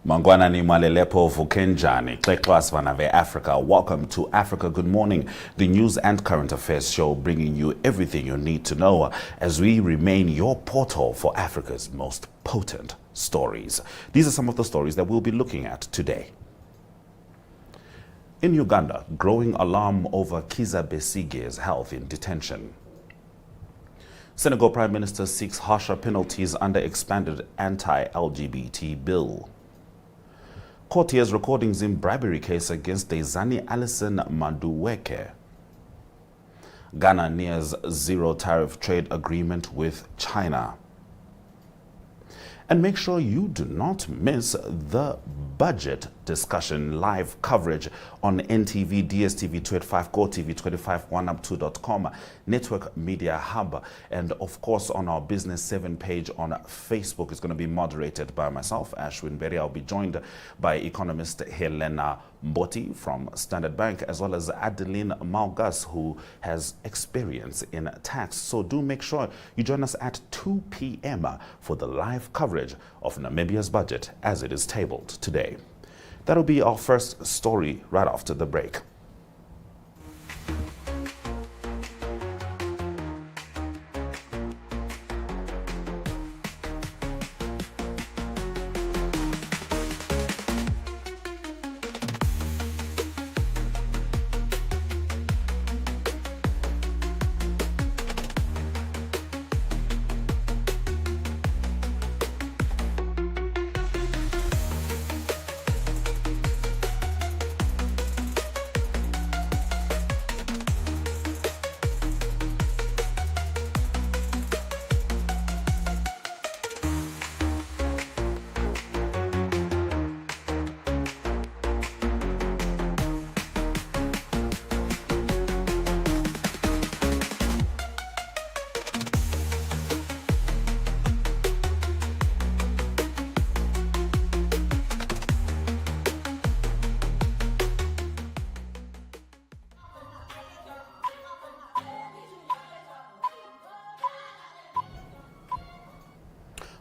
Mangwana ni Malelepo Vukenjani, NTVAFRIKA.MY.NA Africa. Welcome to Africa Good Morning, the news and current affairs show bringing you everything you need to know as we remain your portal for Africa's most potent stories. These are some of the stories that we'll be looking at today. In Uganda, growing alarm over Kizza Besigye's health in detention. Senegal Prime Minister seeks harsher penalties under expanded anti-LGBT bill. Court hears recordings in bribery case against Diezani Alison-Madueke. Ghana nears zero tariff trade agreement with China. And make sure you do not miss the budget discussion live coverage on NTV, DSTV285 GOTV, 285 Network Media Hub, and of course on our Business 7 page on Facebook. It's going to be moderated by myself, Ashwin Berry. I'll be joined by economist Helena Mboti from Standard Bank, as well as Adeline Maugas, who has experience in tax. So do make sure you join us at 2 p.m. for the live coverage of Namibia's budget as it is tabled today. That'll be our first story right after the break.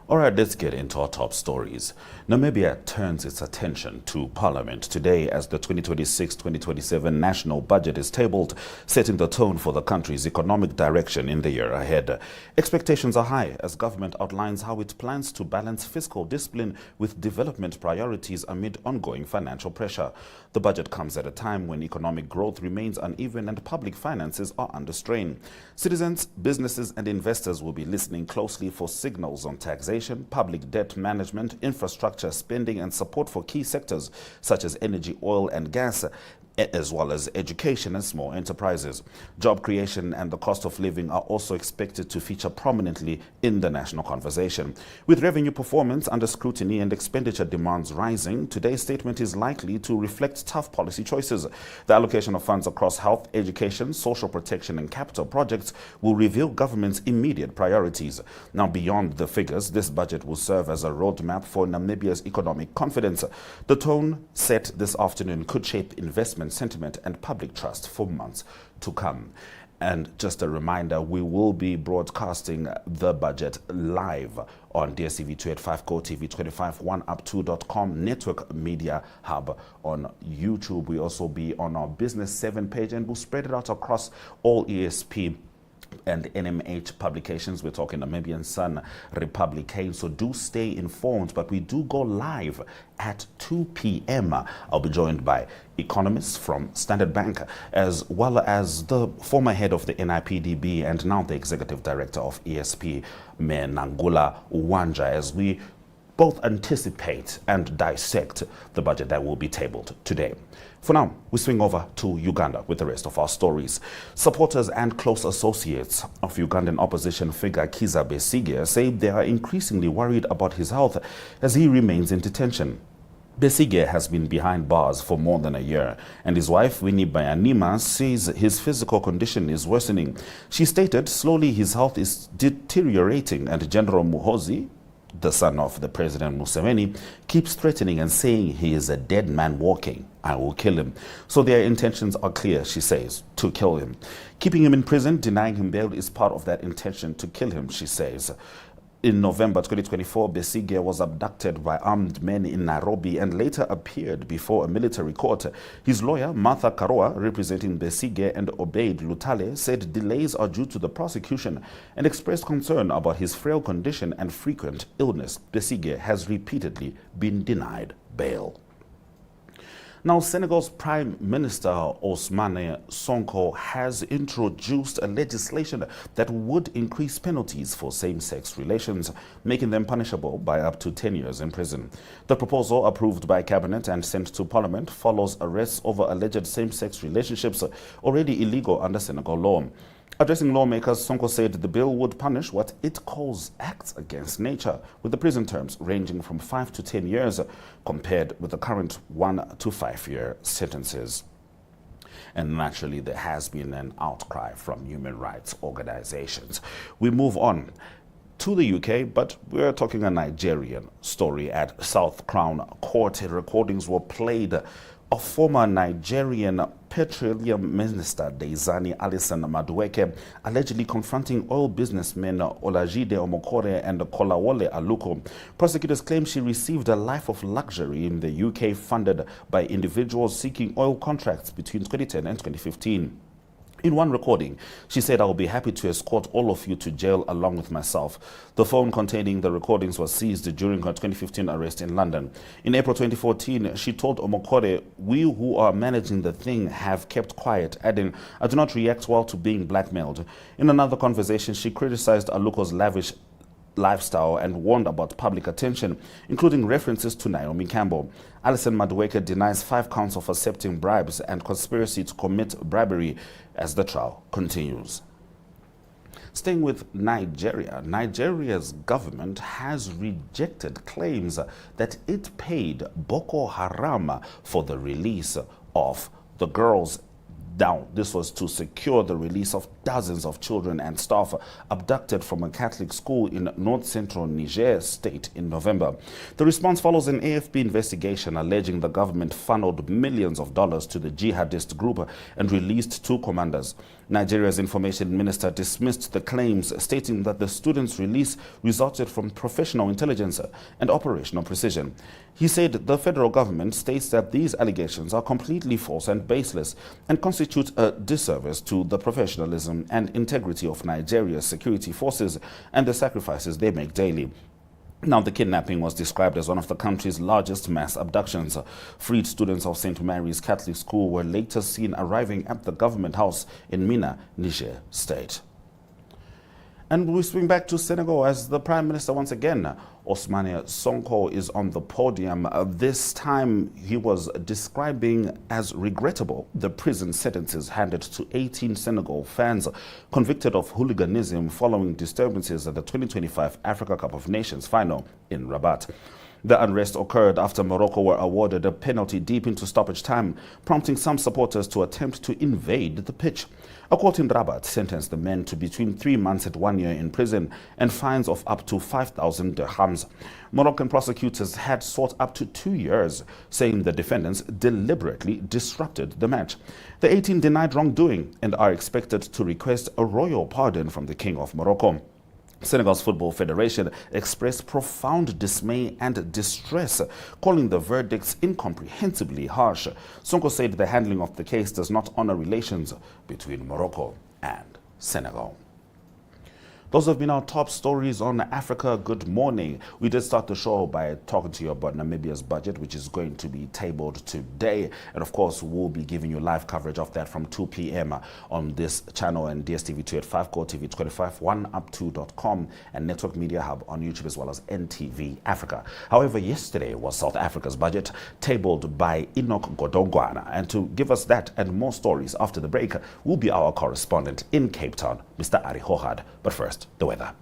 All right, let's get into our top stories. Namibia turns its attention to Parliament today as the 2026-2027 national budget is tabled, setting the tone for the country's economic direction in the year ahead. Expectations are high as government outlines how it plans to balance fiscal discipline with development priorities amid ongoing financial pressure. The budget comes at a time when economic growth remains uneven and public finances are under strain. Citizens, businesses and investors will be listening closely for signals on taxation, public debt management, infrastructure spending and support for key sectors such as energy, oil and gas, as well as education and small enterprises. Job creation and the cost of living are also expected to feature prominently in the national conversation. With revenue performance under scrutiny and expenditure demands rising, today's statement is likely to reflect tough policy choices. The allocation of funds across health, education, social protection and capital projects will reveal government's immediate priorities. Now, beyond the figures, this budget will serve as a roadmap for Namibia's economic confidence. The tone set this afternoon could shape investment sentiment and public trust for months to come. And just a reminder, we will be broadcasting the budget live on DSTV285 GOTV, 251up2.com, Network Media Hub on YouTube. We also be on our Business 7 page, and we'll spread it out across all ESP and NMH publications. We're talking Namibian Sun, Republican. So do stay informed, but we do go live at 2 p.m. I'll be joined by economists from Standard Bank, as well as the former head of the NIPDB and now the executive director of ESP, Nangula Uwanja, as we both anticipate and dissect the budget that will be tabled today. For now, we swing over to Uganda with the rest of our stories. Supporters and close associates of Ugandan opposition figure Kizza Besigye say they are increasingly worried about his health as he remains in detention. Besigye has been behind bars for more than a year, and his wife, Winnie Bayanima, says his physical condition is worsening. She stated slowly his health is deteriorating, and General Muhoozi, the son of the President Museveni, keeps threatening and saying he is a dead man walking. I will kill him. So their intentions are clear, she says, to kill him. Keeping him in prison, denying him bail is part of that intention to kill him, she says. In November 2024, Besigye was abducted by armed men in Nairobi and later appeared before a military court. His lawyer, Martha Karua, representing Besigye and Obeid Lutale, said delays are due to the prosecution and expressed concern about his frail condition and frequent illness. Besigye has repeatedly been denied bail. Now, Senegal's Prime Minister Ousmane Sonko has introduced a legislation that would increase penalties for same-sex relations, making them punishable by up to 10 years in prison. The proposal, approved by Cabinet and sent to Parliament, follows arrests over alleged same-sex relationships already illegal under Senegal law. Addressing lawmakers, Sonko said the bill would punish what it calls acts against nature, with the prison terms ranging from 5 to 10 years, compared with the current 1 to 5 year sentences. And naturally, there has been an outcry from human rights organizations. We move on to the UK, but we're talking a Nigerian story. At South Crown Court, recordings were played of former Nigerian Petroleum Minister Diezani Alison-Madueke allegedly confronting oil businessmen Olajide Omokore and Kolawole Aluko. Prosecutors claim she received a life of luxury in the UK funded by individuals seeking oil contracts between 2010 and 2015. In one recording, she said, "I will be happy to escort all of you to jail along with myself." The phone containing the recordings was seized during her 2015 arrest in London. In April 2014, she told Omokore, "We who are managing the thing have kept quiet," adding, "I do not react well to being blackmailed." In another conversation, she criticized Aluko's lavish lifestyle and warned about public attention, including references to Naomi Campbell. Alison-Madueke denies 5 counts of accepting bribes and conspiracy to commit bribery as the trial continues. Staying with Nigeria, Nigeria's government has rejected claims that it paid Boko Haram for the release of the girls. Now, this was to secure the release of dozens of children and staff abducted from a Catholic school in north-central Niger state in November. The response follows an AFP investigation alleging the government funneled millions of dollars to the jihadist group and released 2 commanders. Nigeria's information minister dismissed the claims, stating that the students' release resulted from professional intelligence and operational precision. He said the federal government states that these allegations are completely false and baseless and constitute a disservice to the professionalism and integrity of Nigeria's security forces and the sacrifices they make daily. Now, the kidnapping was described as one of the country's largest mass abductions. Freed students of St. Mary's Catholic School were later seen arriving at the government house in Mina, Niger State. And we swing back to Senegal as the Prime Minister once again, Ousmane Sonko, is on the podium. This time he was describing as regrettable the prison sentences handed to 18 Senegal fans convicted of hooliganism following disturbances at the 2025 Africa Cup of Nations final in Rabat. The unrest occurred after Morocco were awarded a penalty deep into stoppage time, prompting some supporters to attempt to invade the pitch. A court in Rabat sentenced the men to between 3 months and 1 year in prison and fines of up to 5,000 dirhams. Moroccan prosecutors had sought up to 2 years, saying the defendants deliberately disrupted the match. The 18 denied wrongdoing and are expected to request a royal pardon from the King of Morocco. Senegal's Football Federation expressed profound dismay and distress, calling the verdicts incomprehensibly harsh. Sonko said the handling of the case does not honor relations between Morocco and Senegal. Those have been our top stories on Africa. Good morning. We did start the show by talking to you about Namibia's budget, which is going to be tabled today. And of course, we'll be giving you live coverage of that from 2 p.m. on this channel and DSTV285 GOTV 25, 1up2.com and Network Media Hub on YouTube, as well as NTV Africa. However, yesterday was South Africa's budget, tabled by Enoch Godongwana. And to give us that and more stories after the break will be our correspondent in Cape Town, Mr. Arrie Hougaard. But first, the weather.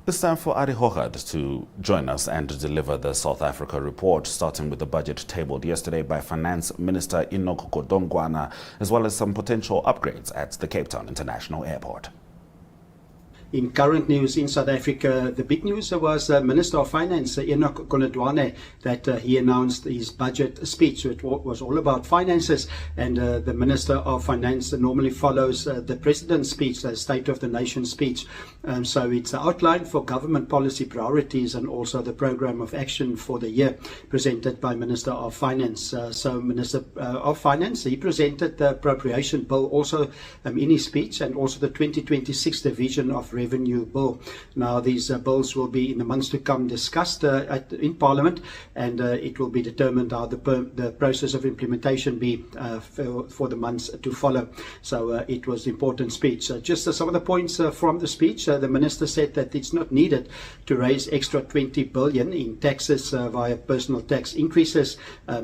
It's time for Arrie Hougaard to join us and to deliver the South Africa report, starting with the budget tabled yesterday by Finance Minister Enoch Godongwana, as well as some potential upgrades at the Cape Town International Airport. In current news in South Africa, the big news was Minister of Finance Enoch Godongwana that he announced his budget speech. So it was all about finances, and the Minister of Finance normally follows the President's speech, the State of the Nation speech. So it's an outline for government policy priorities and also the program of action for the year presented by Minister of Finance. So Minister of Finance, he presented the appropriation bill also in his speech, and also the 2026 division of revenue bill. Now these bills will be in the months to come discussed in Parliament, and it will be determined how the process of implementation be for the months to follow. So it was an important speech. Just some of the points from the speech, the Minister said that it's not needed to raise extra 20 billion in taxes via personal tax increases.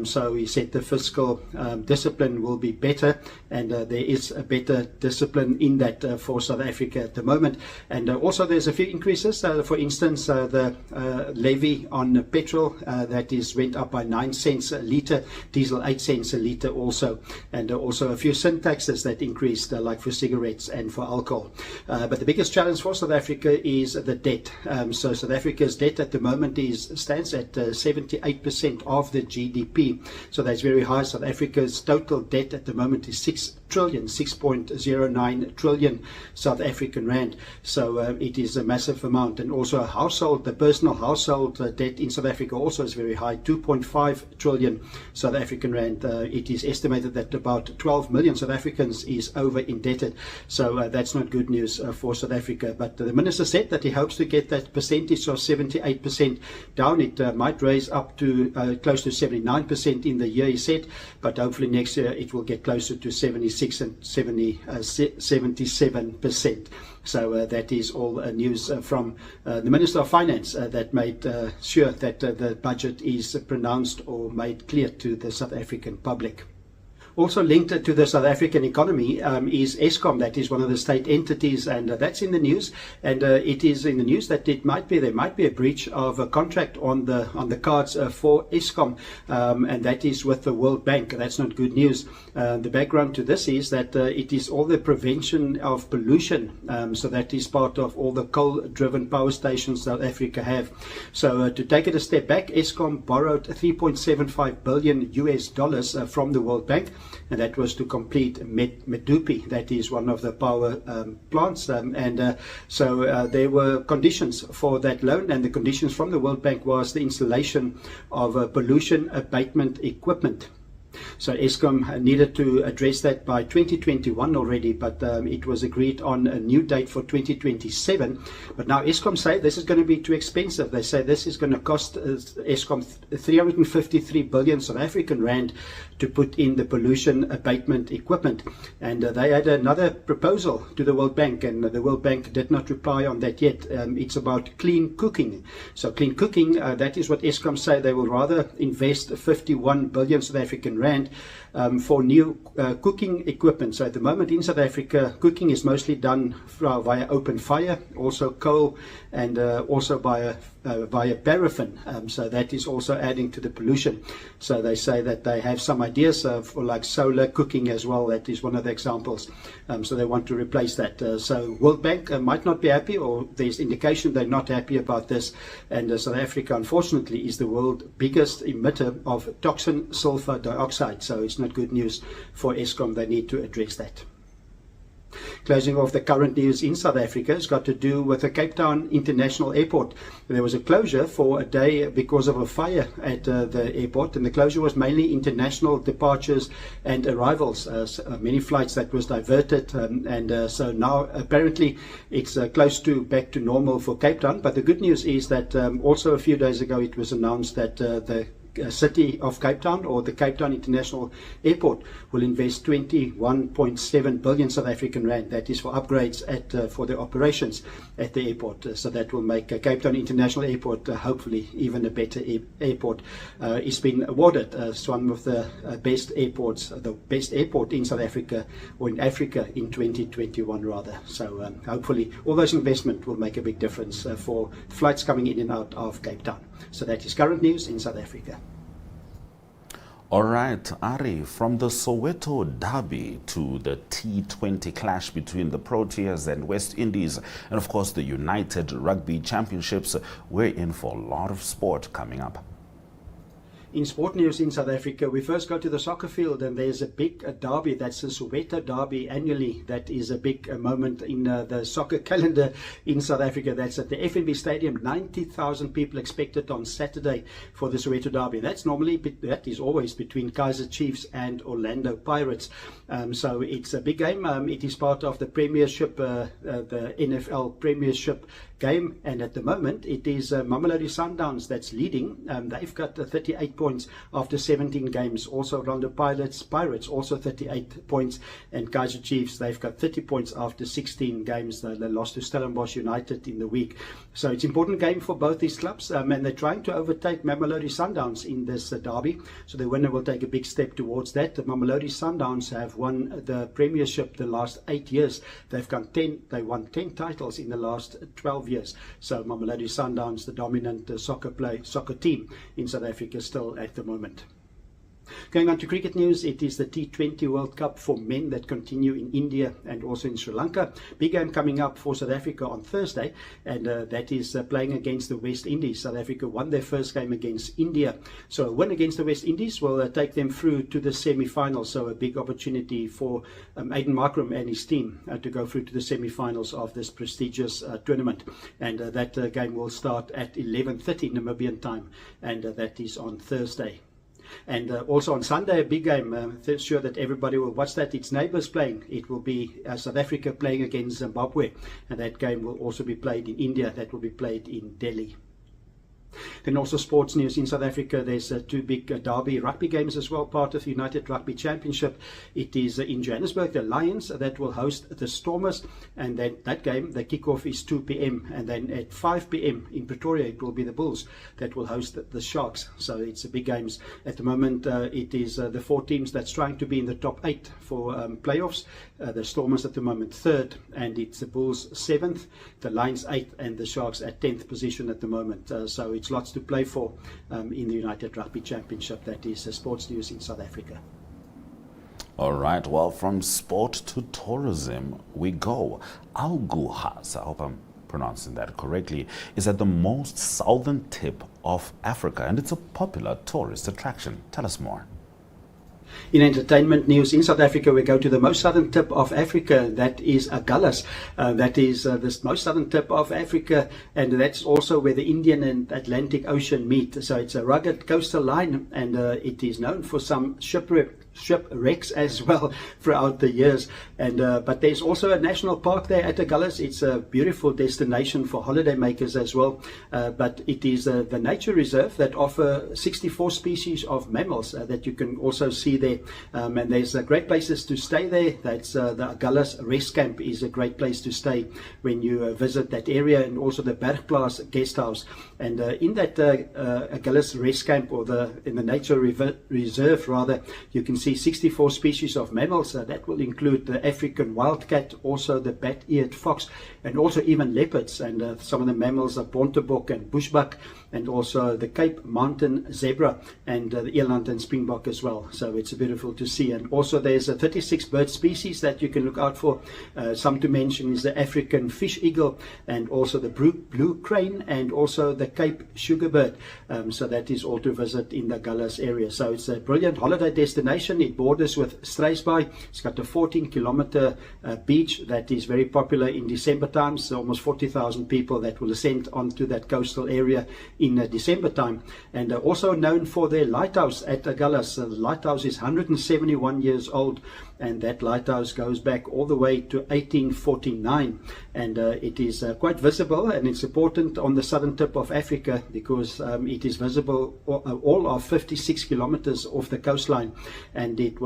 So he said the fiscal discipline will be better, and there is a better discipline in that for South Africa at the moment. And also there's a few increases. For instance, the levy on petrol that is went up by 9 cents a litre, diesel 8 cents a litre also, and also a few sin taxes that increased, like for cigarettes and for alcohol. But the biggest challenge for South Africa is the debt. So South Africa's debt at the moment stands at 78% of the GDP. So that's very high. South Africa's total debt at the moment is 6.09 trillion South African rand. So it is a massive amount. And also the personal household debt in South Africa also is very high, 2.5 trillion South African rand. It is estimated that about 12 million South Africans is over indebted. So that's not good news for South Africa. But the Minister said that he hopes to get that percentage of 78% down. It might raise up to close to 79% in the year, he said, but hopefully next year it will get closer to 76 and 77%. So that is all news from the Minister of Finance that made sure that the budget is pronounced or made clear to the South African public. Also linked to the South African economy is Eskom. That is one of the state entities, and that's in the news. And it is in the news that there might be a breach of a contract on the cards for Eskom, and that is with the World Bank. That's not good news. The background to this is that it is all the prevention of pollution. So that is part of all the coal-driven power stations South Africa have. So to take it a step back, Eskom borrowed $3.75 billion from the World Bank, and that was to complete Medupi. That is one of the power plants, so there were conditions for that loan, and the conditions from the World Bank was the installation of pollution abatement equipment. So Eskom needed to address that by 2021 already, but it was agreed on a new date for 2027. But now Eskom say this is going to be too expensive. They say this is going to cost Eskom 353 billion South African rand to put in the pollution abatement equipment. And they had another proposal to the World Bank, and the World Bank did not reply on that yet. It's about clean cooking. So clean cooking, that is what Eskom say. They will rather invest 51 billion South African rand for new cooking equipment. So at the moment in South Africa, cooking is mostly done via open fire, also coal, and also via paraffin. So that is also adding to the pollution. So they say that they have some ideas for like solar cooking as well. That is one of the examples. So they want to replace that. So World Bank might not be happy, or there's indication they're not happy about this. And South Africa, unfortunately, is the world's biggest emitter of toxin sulfur dioxide. So it's not good news for Eskom. They need to address that. Closing off the current news in South Africa has got to do with the Cape Town International Airport. There was a closure for a day because of a fire at the airport, and the closure was mainly international departures and arrivals. Many flights that was diverted, so now apparently it's close to back to normal for Cape Town. But the good news is that also a few days ago it was announced that the city of Cape Town, or the Cape Town International Airport, will invest 21.7 billion South African rand. That is for upgrades for the operations at the airport. So that will make Cape Town International Airport hopefully even a better airport. It's been awarded as one of the best airports, the best airport in South Africa, or in Africa, in 2021 rather. So hopefully all those investment will make a big difference for flights coming in and out of Cape Town. So that is current news in South Africa. All right, Arrie, from the Soweto Derby to the T20 clash between the Proteas and West Indies, and of course the United Rugby Championships, we're in for a lot of sport coming up. In sport news in South Africa, we first go to the soccer field, and there's a big derby. That's the Soweto Derby annually. That is a big moment in the soccer calendar in South Africa. That's at the FNB Stadium. 90,000 people expected on Saturday for the Soweto Derby. That is always between Kaizer Chiefs and Orlando Pirates. So it's a big game. It is part of the Premiership, the NFL Premiership game, and at the moment it is Mamelodi Sundowns that's leading. They've got 38 points after 17 games. Also Orlando Pirates also 38 points, and Kaizer Chiefs, they've got 30 points after 16 games. They lost to Stellenbosch United in the week. So it's an important game for both these clubs, and they're trying to overtake Mamelodi Sundowns in this derby. So the winner will take a big step towards that. The Mamelodi Sundowns have won the Premiership the last 8 years. They won 10 titles in the last 12 years. So Mamelodi Sundowns, the dominant soccer team in South Africa still at the moment. Going on to cricket news, it is the T20 World Cup for men that continue in India and also in Sri Lanka. Big game coming up for South Africa on Thursday, and that is playing against the West Indies. South Africa won their first game against India, so a win against the West Indies will take them through to the semi-finals. So a big opportunity for Aiden Markram and his team to go through to the semi-finals of this prestigious tournament. And that game will start at 11:30 Namibian time, and that is on Thursday. And also on Sunday, a big game. Sure that everybody will watch that. It's neighbours playing. It will be South Africa playing against Zimbabwe, and that game will also be played in India. That will be played in Delhi. Then also sports news in South Africa, there's two big derby rugby games as well, part of the United Rugby Championship. It is in Johannesburg, the Lions that will host the Stormers, and then that game, the kickoff is 2 p.m. and then at 5 p.m. in Pretoria it will be the Bulls that will host the Sharks. So it's a big games. At the moment it is the four teams that's trying to be in the top 8 for playoffs. The Stormers at the moment 3rd, and it's the Bulls 7th, the Lions 8th, and the Sharks at 10th position at the moment. So it's lots to play for in the United Rugby Championship. That is sports news in South Africa. All right, well, from sport to tourism we go. Algohas, I hope I'm pronouncing that correctly, is at the most southern tip of Africa, and it's a popular tourist attraction. Tell us more. In entertainment news in South Africa, we go to the most southern tip of Africa. That is Agulhas. That is the most southern tip of Africa, and that's also where the Indian and Atlantic Ocean meet. So it's a rugged coastal line, and it is known for some shipwrecks as well throughout the years. And but there's also a national park there at Agulhas. It's a beautiful destination for holiday makers as well. But it is the nature reserve that offer 64 species of mammals that you can also see there. And there's great places to stay there. That's the Agulhas Rest Camp is a great place to stay when you visit that area, and also the Bergplaats guest house. And in that Agulhas Rest Camp, or in the nature reserve rather, you can see 64 species of mammals. That will include the African wildcat, also the bat-eared fox, and also even leopards. And some of the mammals are bontebok and bushbuck, and also the Cape Mountain zebra, and the eland and springbok as well. So it's beautiful to see. And also there's 36 bird species that you can look out for. Some to mention is the African fish eagle, and also the blue crane, and also the Cape sugarbird. So that is all to visit in the Agulhas area. So it's a brilliant holiday destination. It borders with Struisbaai. It's got a 14-kilometer beach that is very popular in December times. So almost 40,000 people that will ascend onto that coastal area in December time, and also known for their lighthouse at Agulhas. The lighthouse is 171 years old, and that lighthouse goes back all the way to 1849, and it is quite visible, and it's important on the southern tip of Africa because it is visible all of 56 kilometers off the coastline, and it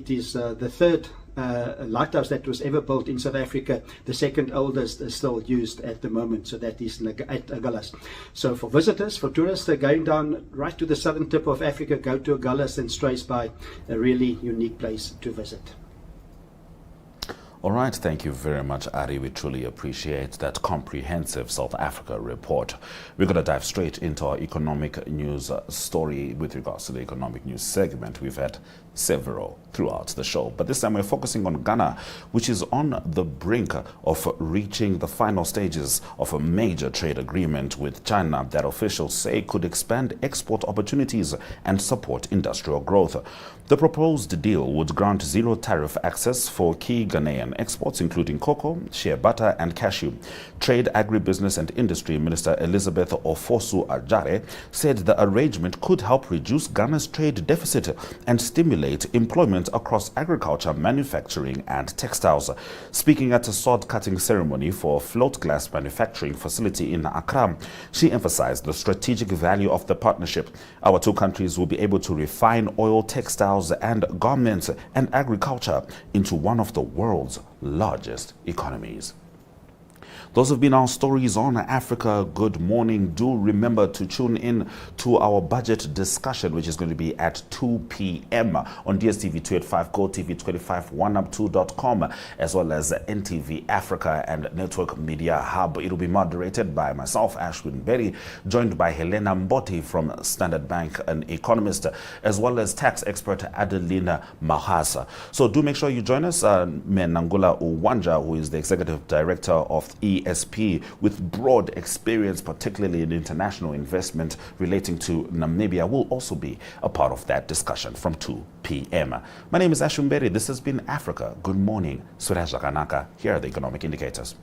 is the third lighthouse that was ever built in South Africa. The second oldest is still used at the moment, so that is at Agulhas. So for visitors, for tourists going down right to the southern tip of Africa, go to Agulhas and Struisbaai, a really unique place to visit. All right, thank you very much, Arrie. We truly appreciate that comprehensive South Africa report. We're going to dive straight into our economic news story with regards to the economic news segment. We've had several throughout the show, but this time we're focusing on Ghana, which is on the brink of reaching the final stages of a major trade agreement with China that officials say could expand export opportunities and support industrial growth. The proposed deal would grant zero tariff access for key Ghanaian exports, including cocoa, shea butter, and cashew. Trade, Agribusiness and Industry Minister Elizabeth Ofosu-Adjare said the arrangement could help reduce Ghana's trade deficit and stimulate employment across agriculture, manufacturing, and textiles. Speaking at a sword-cutting ceremony for a float glass manufacturing facility in Accra, she emphasized the strategic value of the partnership. Our two countries will be able to refine oil, textiles, and garments and agriculture into one of the world's largest economies. Those have been our stories on Africa. Good morning. Do remember to tune in to our budget discussion, which is going to be at 2 p.m. on DSTV285 GOTV 251up2.com, as well as NTV Africa and Network Media Hub. It will be moderated by myself, Ashwin Berry, joined by Helena Mboti from Standard Bank, an economist, as well as tax expert Adelina Mahasa. So do make sure you join us. Menangula Uwanja, who is the executive director of ESP with broad experience, particularly in international investment relating to Namibia, will also be a part of that discussion from 2 p.m. My name is Ashwin Berry. This has been Africa Good Morning. Suraj Zaganaka. Here are the economic indicators.